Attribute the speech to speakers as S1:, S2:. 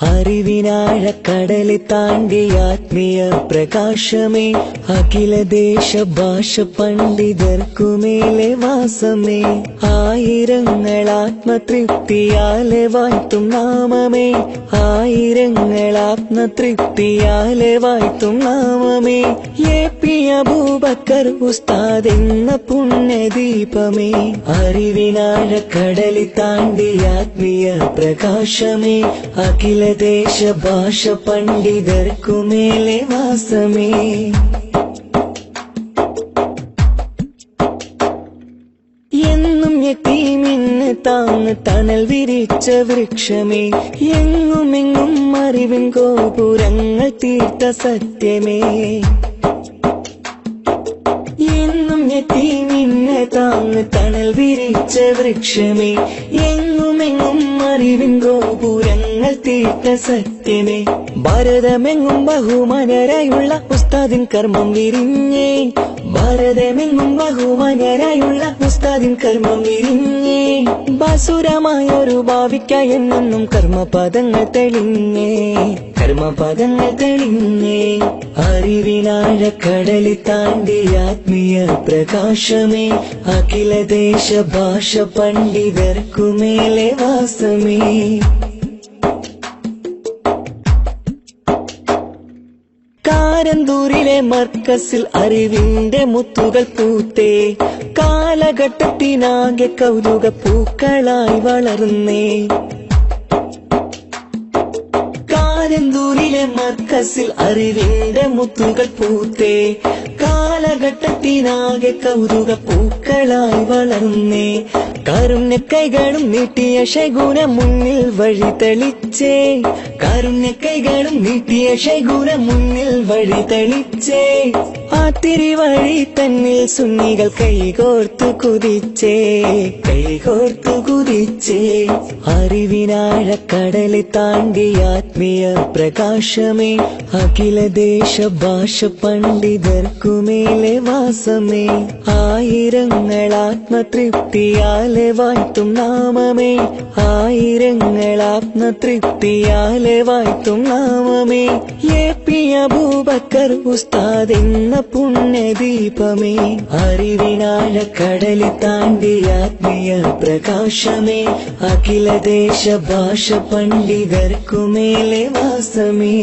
S1: അറിവിനാഴക്കടല് താണ്ടിയ ആത്മീയ പ്രകാശമേ, അഖില ദേശ ഭാഷ പണ്ഡിതർക്കുമേലെ വാസമേ, ആയിരങ്ങൾ ആത്മതൃപ്തിയാലെ വാഴ്ത്തും നാമമേ, ആയിരങ്ങൾ ആത്മതൃപ്തിയാലെ വാഴ്ത്തും നാമമേ, എ.പി. അബൂബക്കർ ഉസ്താദ് എന്ന പുണ്യദീപമേ, അറിവിനാഴക്കടല് താണ്ടിയ ആത്മീയ പ്രകാശമേ, അഖില ദേശ ഭാഷ പണ്ഡിതർക്കുമേലെ വാസമേ. എന്നും യതീമിന് താങ്ങ് തണൽ വിരിച്ച വൃക്ഷമേ, എങ്ങുമെങ്ങും അറിവിൻ ഗോപുരങ്ങൾ തീർത്ത സത്യമേ, എന്നും യതീമിന് താങ്ങ് തണൽ വിരിച്ച വൃക്ഷമേ, എങ്ങുമെങ്ങും അറിവിൻ ഗോപുരങ്ങൾ തീർത്ത സത്യമേ, ഭാരതമെങ്ങും ബഹുമാനരായുള്ള ഉസ്താദിൻ കർമ്മം വിരിഞ്ഞേ, ഭാരതമെങ്ങും ബഹുമാനരായുള്ള ഉസ്താദിൻ കർമ്മം വിരിഞ്ഞേ, ബാസുരമായൊരു ഭാവിക്കായി എന്നും കർമ്മപദങ്ങൾ തെളിഞ്ഞേ, കർമ്മപദങ്ങൾ തെളിഞ്ഞേ, അറിവിനാഴക്കടല് താണ്ടിയ ആത്മീയ പ്രകാശമേ, അഖില ദേശ ഭാഷ പണ്ഡിതർക്കുമേലെ വാസമേ. കാരന്തൂരിലെ മർക്കസിൽ അറിവിന്റെ മുത്തുകൾ പൂത്തേ, കാലഘട്ടത്തിനാകെ കൗതുക പൂക്കളായി വളർന്നേ, കാരന്തൂരിലെ മർക്കസിൽ അറിവിന്റെ മുത്തുകൾ പൂത്തേ, കാലഘട്ടത്തിനാകെ കൗതുക പൂക്കളായി വളർന്നേ, കാരുണ്യ കൈകളും നീട്ടിയ ശൈഗുന മുന്നിൽ വഴി തെളിച്ചേ, കാരുണ്യ കൈകളും നീട്ടിയ ശൈഗുന മുന്നിൽ വഴി തെളിച്ചേ, ആ തിരുവഴി തന്നിൽ സുന്നികൾ കൈകോർത്തു കുതിച്ചേ, കൈകോർത്തു കുതിച്ചേ, അറിവിനാഴക്കടല് താണ്ടിയ ആത്മീയ പ്രകാശമേ, അഖില ദേശ ഭാഷ പണ്ഡിതർക്കുമേലെ വാസമേ, ആയിരങ്ങൾ ആത്മതൃപ്തിയാലെ വാഴ്ത്തും നാമമേ, ആയിരങ്ങൾ ആത്മതൃപ്തിയാലെ വാഴ്ത്തും നാമമേ, എ.പി. അബൂബക്കർ ഉസ്താദ് എന്ന പുണ്യദീപമേ, അറിവിനാഴക്കടല് താണ്ടിയ ആത്മീയ പ്രകാശമേ, അഖില ദേശ ഭാഷ പണ്ഡിതർക്കുമേലെ വാസമേ.